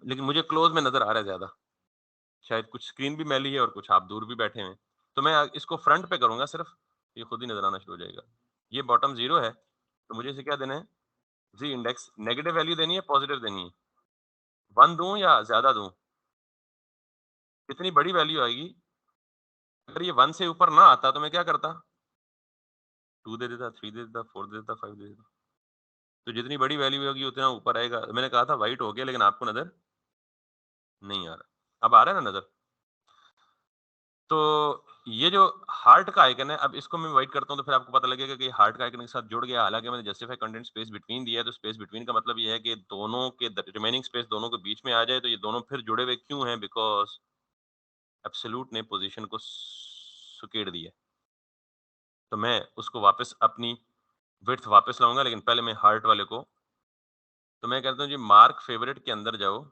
लेकिन मुझे क्लोज में नजर आ रहा है ज्यादा, शायद कुछ स्क्रीन भी मैली है और कुछ आप दूर भी बैठे हैं। तो मैं इसको फ्रंट पे करूंगा सिर्फ, ये खुद ही नजर आना शुरू हो जाएगा। ये बॉटम 0 है, तो मुझे इसे क्या देना है, जी इंडेक्स, नेगेटिव वैल्यू देनी है, पॉजिटिव देनी है, 1 दूं या ज्यादा दूं, कितनी बड़ी वैल्यू आएगी, अगर ये 1 से ऊपर ना आता तो मैं क्या करता, 2 दे देता, 3 दे देता, 4 दे देता, 5 दे देता। तो जितनी बड़ी वैल्यू होगी उतना ऊपर आएगा। मैंने कहा था व्हाइट हो गया, लेकिन आपको नजर नहीं आ रहा, अब आ रहा है ना नजर। तो ये जो हार्ट का आइकन है, अब इसको मैं वाइट करता हूँ तो फिर आपको पता लगेगा कि हार्ट का आइकन के साथ जुड़ गया, हालाँकि मैंने जस्टिफाई कंटेंट स्पेस बिटवीन दिया है, तो स्पेस बिटवीन का मतलब ये है कि दोनों के रिमेनिंग स्पेस दोनों के बीच में आ जाए, तो ये दोनों फिर जुड़े हुए क्यों हैं? बिकॉज़ एब्सोल्यूट ने पोज़ीशन को सुकेड़ दिया। तो मैं उसको वापस अपनी विड्थ वापस लाऊँगा, लेकिन पहले मैं हार्ट वाले को तो मैं कहता हूँ जी मार्क फेवरेट के अंदर जाओ।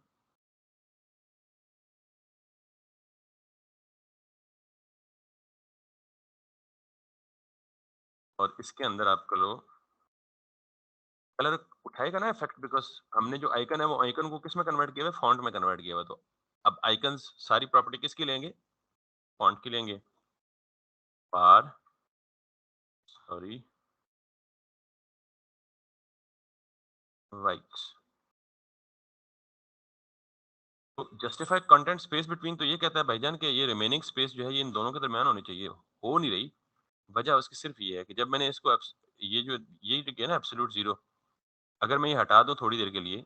और इसके अंदर आप करो कलर उठाएगा ना इफेक्ट, बिकॉज़ हमने जो आइकन है वो आइकन को किस में कन्वर्ट किया हुआ है? फ़ॉन्ट में कन्वर्ट किया हुआ है। तो अब आइकन्स सारी प्रॉपर्टी किसकी लेंगे? फ़ॉन्ट की लेंगे। बार सॉरी राइट। तो जस्टिफाई कंटेंट स्पेस बिटवीन तो ये कहता है भाईजान कि ये रिमेनिंग स्पेस जो है ये इन दोनों के दरमियान होनी चाहिए। हो नहीं रही। वजह उसकी सिर्फ ये है कि जब मैंने इसको ये जो किया ना एब्सोल्यूट ज़ीरो, अगर मैं ये हटा दूँ थोड़ी देर के लिए,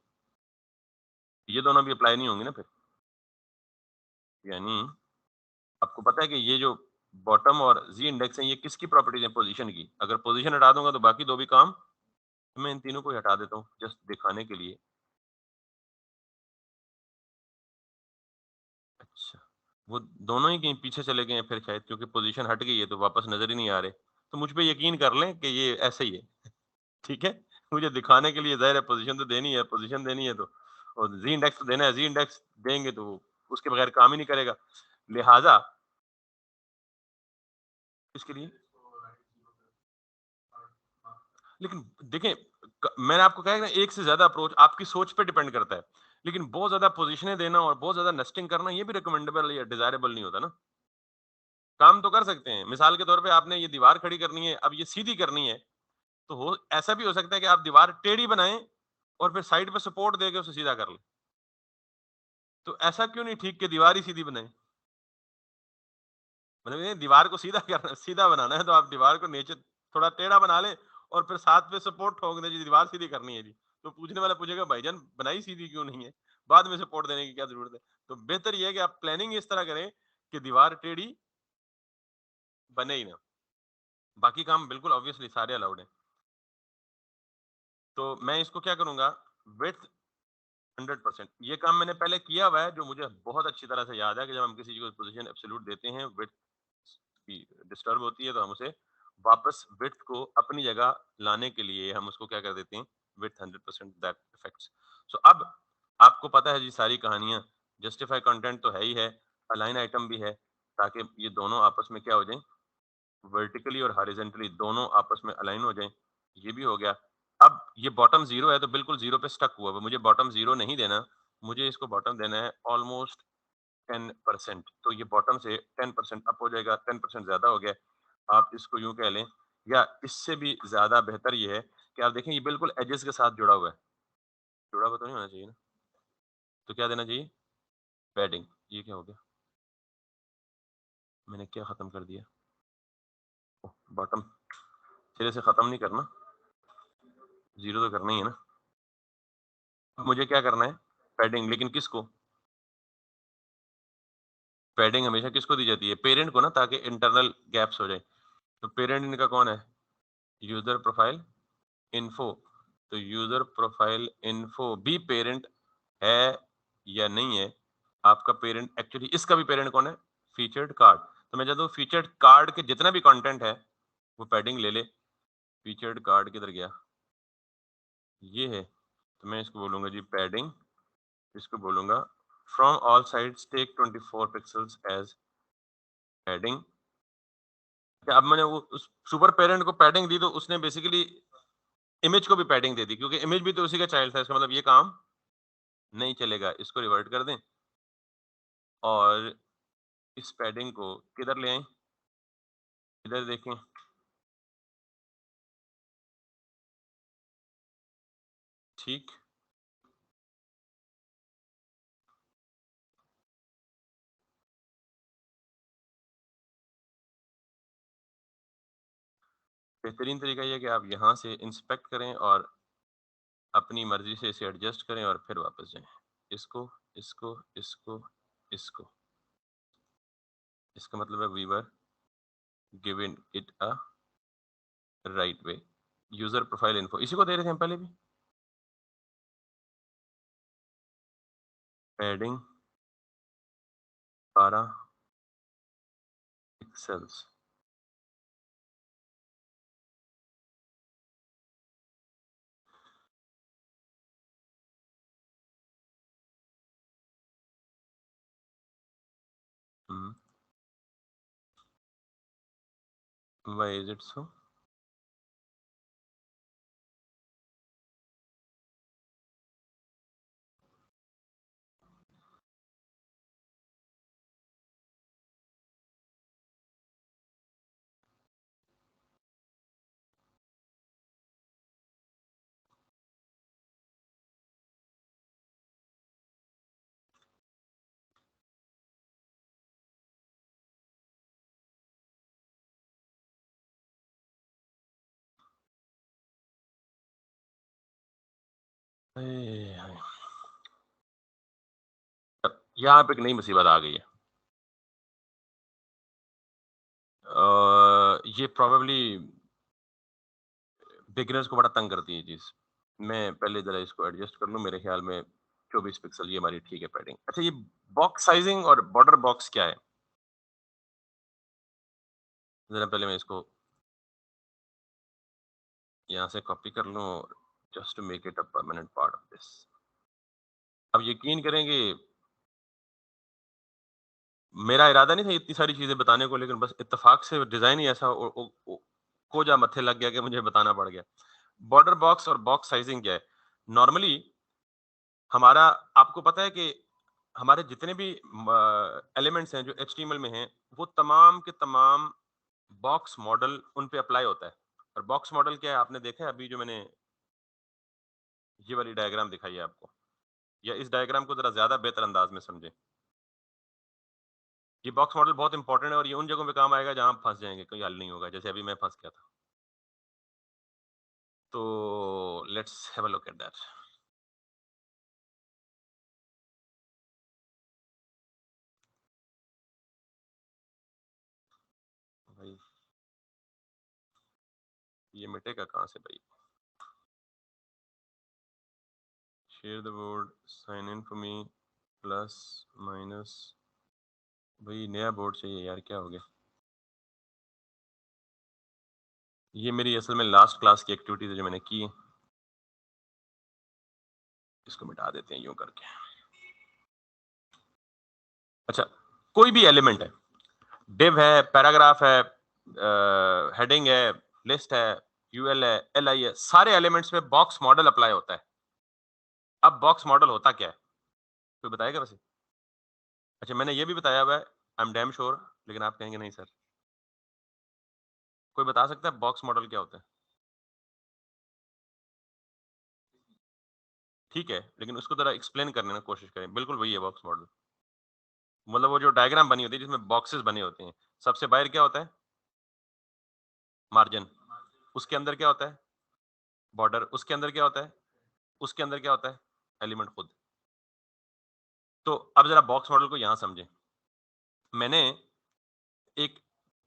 ये दोनों भी अप्लाई नहीं होंगे ना फिर। यानी आपको पता है कि ये जो बॉटम और जी इंडेक्स है ये किसकी प्रॉपर्टीज है? पोजीशन की। अगर पोजीशन हटा दूंगा तो बाकी दो भी काम, तो मैं इन तीनों को ही हटा देता हूँ जस्ट दिखाने के लिए। अच्छा, वो दोनों ही कहीं पीछे चले गए हैं फिर शायद, क्योंकि पोजीशन हट गई है तो वापस नजर ही नहीं आ रहे। तो मुझ पे यकीन कर लें कि ये ऐसे ही है। ठीक है, मुझे दिखाने के लिए जाहिर है पोजीशन तो देनी है, पोजीशन देनी है तो, और जी इंडेक्स तो देना है, जी इंडेक्स देंगे तो वो उसके बगैर काम ही नहीं करेगा। लिहाजा इसके लिए, लेकिन देखें, मैंने आपको कहा है ना एक से ज्यादा अप्रोच आपकी सोच पे डिपेंड करता है, लेकिन बहुत ज्यादा पोजीशनें देना और बहुत ज्यादा नेस्टिंग करना ये भी रिकमेंडेबल या डिजायरेबल नहीं होता ना। काम तो कर सकते हैं, मिसाल के तौर पे आपने ये दीवार खड़ी करनी है, अब ये सीधी करनी है, तो हो ऐसा भी हो सकता है कि आप दीवार टेढ़ी बनाएं और फिर साइड पे सपोर्ट देके उसे सीधा कर लें। तो ऐसा क्यों नहीं ठीक कि दीवार ही सीधी बनाए? मतलब ये दीवार को सीधा करना, सीधा बनाना है तो आप दीवार को नीचे थोड़ा टेढ़ा बना ले और फिर साथ पे सपोर्ट ठोक दे जी, दीवार सीधी करनी है जी। तो पूछने वाला पूछेगा भाईजान बनाई सीधी क्यों नहीं है? बाद में सपोर्ट देने की क्या जरूरत है? तो बेहतर ये है कि आप प्लानिंग इस तरह करें कि दीवार टेढ़ी बने ही ना। बाकी काम बिल्कुल ऑब्वियसली सारे अलाउड है। तो मैं इसको क्या करूंगा, विथ 100%, ये काम मैंने पहले किया हुआ है, जो मुझे बहुत अच्छी तरह से याद है कि जब हम किसी चीज को पोजीशन एब्सोल्यूट देते हैं, विड्थ की डिस्टर्ब होती है, तो हम उसे वापस विड्थ को अपनी जगह लाने के लिए हम उसको क्या कर देते हैं, विड्थ 100% दैट इफेक्ट्स। सो अब आपको पता है जी सारी कहानियां, जस्टिफाई कंटेंट तो है ही है, अलाइन आइटम भी है, ताकि ये दोनों आपस में क्या हो जाएं, वर्टिकली और हॉरिजेंटली दोनों आपस में अलाइन हो जाएं। ये भी हो गया। अब ये बॉटम जीरो है तो बिल्कुल जीरो पे स्टक हुआ है, मुझे बॉटम जीरो नहीं देना, मुझे इसको बॉटम देना है ऑलमोस्ट 10%। तो ये बॉटम से 10% अप हो जाएगा, 10% ज्यादा हो गया। आप इसको यूं कह लें, या इससे भी ज्यादा बेहतर ये है कि आप देखें ये बिल्कुल एजेस के साथ जुड़ा हुआ है। जुड़ा हुआ तो नहीं होना चाहिए ना, तो क्या देना चाहिए? पैडिंग। ये क्या हो गया, मैंने क्या खत्म कर दिया? बॉटम सिरे से खत्म नहीं करना, जीरो तो करना ही है ना। मुझे क्या करना है? पैडिंग, लेकिन किसको? पैडिंग हमेशा किसको दी जाती है? पेरेंट को ना, ताकि इंटरनल गैप्स हो जाए। तो पेरेंट इनका कौन है? User profile info. तो यूजर प्रोफाइल इन्फो भी पेरेंट है या नहीं है? आपका पेरेंट एक्चुअली, इसका भी पेरेंट कौन है? Featured card. तो मैं चाहता हूँ फीचर्ड कार्ड के जितना भी कंटेंट है वो पैडिंग ले ले। फीचर्ड कार्ड किधर गया? ये है। तो मैं इसको बोलूंगा जी पैडिंग, इसको बोलूंगा from all sides take 24 pixels as padding. अब मैंने वो उस सुपर पेरेंट को पैडिंग दी तो उसने बेसिकली इमेज को भी पैडिंग दे दी, क्योंकि इमेज भी तो उसी का चाइल्ड था, इसका मतलब ये काम नहीं चलेगा। इसको रिवर्ट कर दें और इस पैडिंग को किधर ले आएं? इधर देखें, ठीक। बेहतरीन तरीका ये है कि आप यहाँ से इंस्पेक्ट करें और अपनी मर्जी से इसे एडजस्ट करें और फिर वापस जाएं। इसको, इसको, इसको, इसको, इसका मतलब है we were giving it a right way, user profile info, इसी को दे रहे थे हम पहले भी। Padding 12 pixels. Why is it so? यहाँ पे एक नई मुसीबत आ गई है। ये प्रोबेबली बिगिनर्स को बड़ा तंग करती है ये चीज। मैं पहले जरा इसको एडजस्ट कर लूं, मेरे ख्याल में 24 पिक्सल ये हमारी ठीक है पैडिंग। अच्छा, ये बॉक्स साइजिंग और बॉर्डर बॉक्स क्या है? जरा पहले मैं इसको यहाँ से कॉपी कर लूं, just to make it a permanent part of this. अब यकीन करेंगे, मेरा इरादा नहीं था इतनी सारी चीजें बताने को, लेकिन बस इत्तेफाक से डिजाइन ही ऐसा को जा मत्थे लग गया कि मुझे बताना पड़ गया। बॉर्डर बॉक्स और बॉक्स साइजिंग क्या है? नॉर्मली हमारा, आपको पता है कि हमारे जितने भी एलिमेंट्स हैं जो एचटीएमएल में हैं, वो तमाम के तमाम बॉक्स मॉडल उन पे अप्लाई होता है। और बॉक्स मॉडल क्या है, आपने देखा है अभी जो मैंने ये वाली डायग्राम दिखाई है आपको, या इस डायग्राम को जरा ज्यादा बेहतर अंदाज में समझे। ये बॉक्स मॉडल बहुत इंपॉर्टेंट है और ये उन जगहों पे काम आएगा जहां आप फंस जाएंगे, कोई हल नहीं होगा, जैसे अभी मैं फंस गया था। तो let's have a look at that. भाई ये मिटेगा कहाँ से भाई? Share the board, sign in for me, plus minus. भाई नया बोर्ड चाहिए यार, क्या हो गया? ये मेरी असल में लास्ट क्लास की एक्टिविटी थी जो मैंने की है। इसको मिटा देते हैं यूं करके। अच्छा, कोई भी एलिमेंट है, डिव है, पैराग्राफ है, हेडिंग है, लिस्ट है, यूएल है, एलआई है, सारे एलिमेंट्स में बॉक्स मॉडल अप्लाई होता है। अब बॉक्स मॉडल होता क्या है, कोई बताएगा वैसे? अच्छा, मैंने ये भी बताया हुआ है, आई एम डैम श्योर, लेकिन आप कहेंगे नहीं सर। कोई बता सकता है बॉक्स मॉडल क्या होता है? ठीक है, लेकिन उसको जरा एक्सप्लेन करने की कोशिश करें। बिल्कुल वही है बॉक्स मॉडल, मतलब वो जो डायग्राम बनी होती है जिसमें बॉक्सेस बने होते हैं, सबसे बाहर क्या होता है? मार्जिन। उसके अंदर क्या होता है? बॉर्डर। उसके अंदर क्या होता है? उसके अंदर क्या होता है? एलिमेंट खुद। तो अब जरा बॉक्स मॉडल को यहां समझें। मैंने एक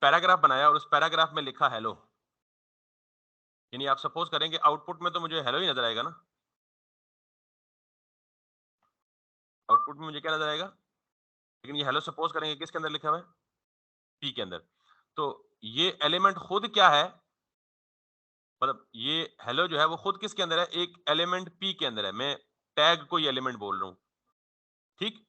पैराग्राफ बनाया और उस पैराग्राफ में लिखा हेलो, यानी आप सपोज करें कि आउटपुट में तो मुझे हेलो ही नजर आएगा ना। आउटपुट में मुझे क्या नजर आएगा? लेकिन ये हेलो सपोज करेंगे किसके अंदर लिखा हुआ है? पी के अंदर। तो ये एलिमेंट खुद क्या है, मतलब ये हेलो जो है वो खुद किसके अंदर है? एक एलिमेंट पी के अंदर है। मैं टैग कोई एलिमेंट बोल रहा हूं, ठीक।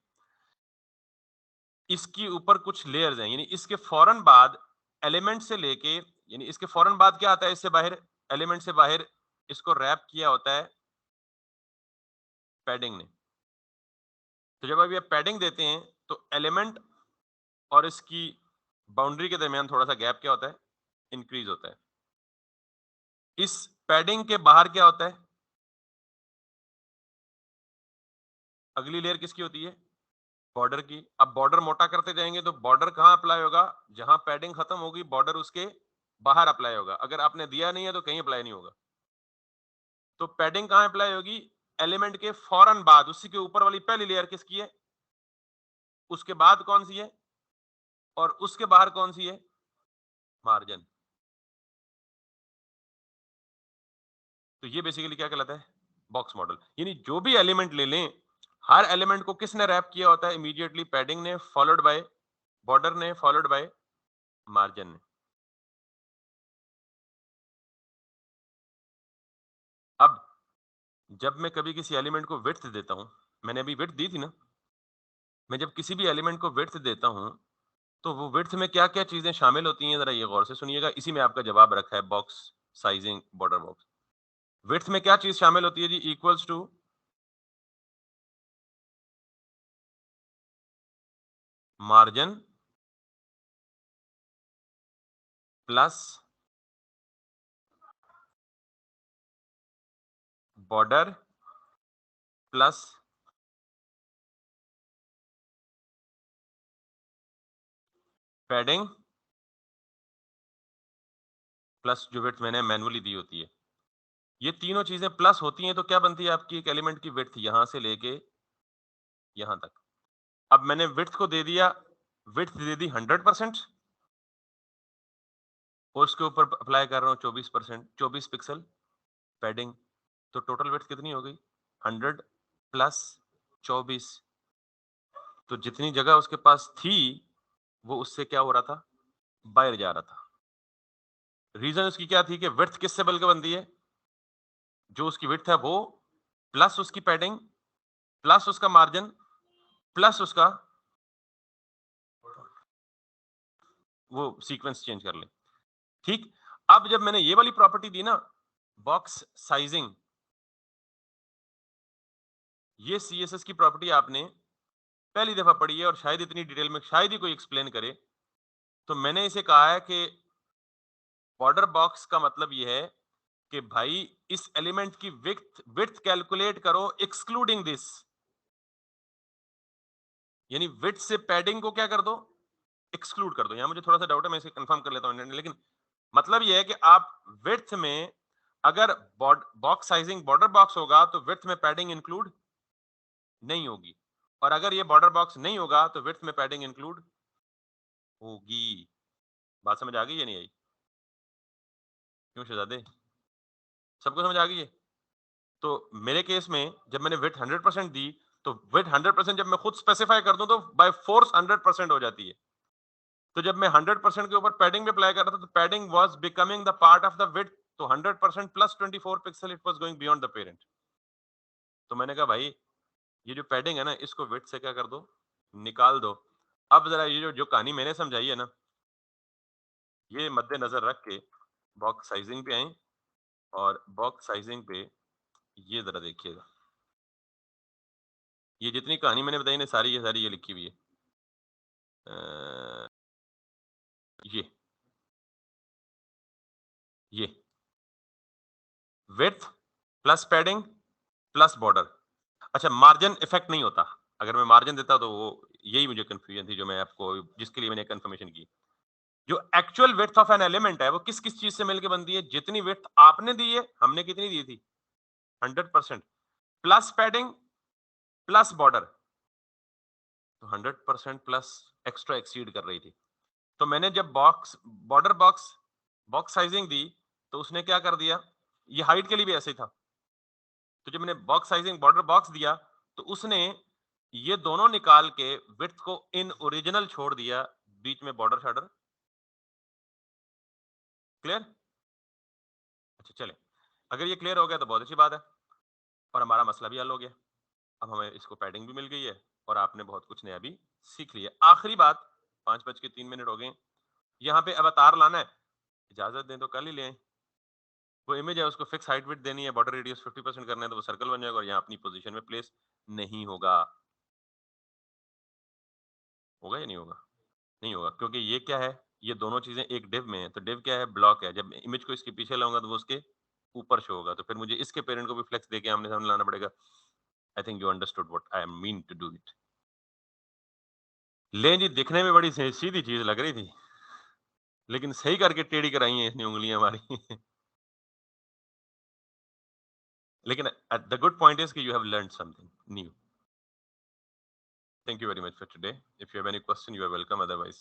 इसके ऊपर कुछ लेयर्स हैं, यानी इसके फौरन बाद एलिमेंट से लेके, यानी इसके फौरन बाद क्या आता है? इससे बाहर, एलिमेंट से बाहर इसको रैप किया होता है पैडिंग ने। तो जब आप ये पैडिंग देते हैं तो एलिमेंट और इसकी बाउंड्री के दरमियान थोड़ा सा गैप क्या होता है? इंक्रीज होता है। इस पैडिंग के बाहर क्या होता है? अगली लेयर किसकी होती है? बॉर्डर की। अब बॉर्डर मोटा करते जाएंगे तो बॉर्डर कहां अप्लाई होगा? जहां पैडिंग खत्म होगी बॉर्डर उसके बाहर अप्लाई होगा। अगर आपने दिया नहीं है तो कहीं अप्लाई नहीं होगा। तो पैडिंग कहां अप्लाई होगी? एलिमेंट के फौरन बाद, उसी के ऊपर वाली पहली लेयर किसकी है, उसके बाद कौन सी है, और उसके बाहर कौन सी है? मार्जिन। तो ये बेसिकली क्या कहलाता है? Box model. यानी जो भी एलिमेंट ले लें, हर एलिमेंट को किसने रैप किया होता है? इमीडिएटली पैडिंग ने, फॉलोड बाय बॉर्डर ने, फॉलोड बाय मार्जिन ने। अब जब मैं कभी किसी एलिमेंट को विड्थ देता हूं, मैंने अभी विड्थ दी थी ना, मैं जब किसी भी एलिमेंट को विड्थ देता हूं, तो वो विड्थ में क्या क्या चीजें शामिल होती हैं, जरा ये गौर से सुनिएगा। इसी में आपका जवाब रखा है, box sizing, border box. Width में क्या चीज शामिल होती है जी? Equals to margin plus border plus padding plus जो विड्थ मैंने मैनुअली दी होती है। ये तीनों चीजें प्लस होती हैं तो क्या बनती है आपकी एक एलिमेंट की विड्थ, यहां से लेके यहां तक। अब मैंने विड्थ को दे दिया, विड्थ दे दी 100% और उसके ऊपर अप्लाई कर रहा हूं 24%, 24 पिक्सल पैडिंग। तो टोटल विड्थ कितनी हो गई? 100 प्लस 24। तो जितनी जगह उसके पास थी, वो उससे क्या हो रहा था? बाहर जा रहा था। रीजन उसकी क्या थी कि विड्थ किससे बल्कि बनती है? जो उसकी विड्थ है वो, प्लस उसकी पैडिंग, प्लस उसका मार्जिन, प्लस उसका वो सीक्वेंस चेंज कर ले। ठीक। अब जब मैंने ये वाली प्रॉपर्टी दी ना, बॉक्स साइजिंग, ये सीएसएस की प्रॉपर्टी आपने पहली दफा पढ़ी है और शायद इतनी डिटेल में शायद ही कोई एक्सप्लेन करे। तो मैंने इसे कहा है कि बॉर्डर बॉक्स का मतलब ये है कि भाई इस एलिमेंट की विड्थ विड्थ कैलकुलेट करो एक्सक्लूडिंग दिस। यानी विड्थ से पैडिंग को क्या कर दो? एक्सक्लूड कर दो। यहां मुझे थोड़ा सा डाउट है, मैं इसे कंफर्म कर लेता हूं, लेकिन मतलब ये है कि आप विड्थ में अगर बॉक्स साइजिंग बॉर्डर बॉक्स होगा तो विड्थ में पैडिंग इंक्लूड नहीं होगी, और अगर ये बॉर्डर बॉक्स नहीं होगा तो विड्थ में पैडिंग इंक्लूड होगी। बात समझ आ गई या नहीं आई? क्यों शहजादे, सबको समझ आ गई है? तो मेरे केस में जब मैंने विड्थ 100% दी, तो विड्थ 100% जब मैं खुद स्पेसिफाई कर दूं तो बाय फोर्स 100% हो जाती है। तो जब मैं 100% के ऊपर पैडिंग भी अप्लाई कर रहा था, तो padding was becoming the part of the width. तो 100% plus 24 pixel it was going beyond the parent. तो मैंने कहा भाई ये जो पैडिंग है ना, इसको विड्थ से क्या कर दो? निकाल दो। अब जरा ये जो जो कहानी मैंने समझाई है ना, ये मद्देनजर रख के बॉक्स साइजिंग पे आए, और बॉक्स साइजिंग पे ये जरा देखिएगा। ये जितनी कहानी मैंने बताई ना, सारी ये सारी ये लिखी हुई है। अ, ये ये width plus padding plus border. अच्छा, मार्जिन इफेक्ट नहीं होता। अगर मैं मार्जिन देता तो वो, यही मुझे कंफ्यूजन थी जो मैं आपको, जिसके लिए मैंने कंफर्मेशन की। जो actual width of an element है वो किस किस चीज से मिलकर बनती है? जितनी विड्थ आपने दी है, हमने कितनी दी थी? 100% प्लस पैडिंग प्लस बॉर्डर। तो 100% प्लस एक्स्ट्रा एक्सीड कर रही थी। तो मैंने जब box border box box sizing दी, तो उसने क्या कर दिया? ये हाइट के लिए भी ऐसे ही था। तो जब मैंने बॉक्स साइजिंग बॉर्डर बॉक्स दिया, तो उसने ये दोनों निकाल के विड्थ को इन ओरिजिनल छोड़ दिया, बीच में बॉर्डर शॉर्डर। क्लियर? अच्छा चले, अगर ये क्लियर हो गया तो बहुत अच्छी बात है, और हमारा मसला भी हल हो गया। अब हमें इसको पैडिंग भी मिल गई है, और आपने बहुत कुछ नया भी सीख लिया। आखिरी बात, 5:03 हो गए, यहाँ पे अवतार लाना है, इजाजत दें तो कल ही ले आएं। वो इमेज है, उसको फिक्स हाइट विड्थ देनी है, बॉर्डर रेडियस 50% करना है, तो वो सर्कल बन जाएगा और यहाँ अपनी पोजीशन में प्लेस नहीं होगा। होगा या नहीं होगा? नहीं होगा, क्योंकि ये क्या है? ये दोनों चीजें एक डिव में है। तो डिव क्या है? ब्लॉक है। जब इमेज को इसके पीछे लाऊंगा तो वो उसके ऊपर शो होगा, तो फिर मुझे इसके पेरेंट को भी फ्लेक्स देके आमने सामने लाना पड़ेगा। I think you understood what I am mean to do it. ले जी, दिखने में बड़ी सीधी चीज लग रही थी, लेकिन सही करके टेढ़ी कराई है इसने उंगलियां हमारी। लेकिन द गुड पॉइंट इज कि you have learned something new. Thank you very much for today. If you have any question, you are welcome. Otherwise,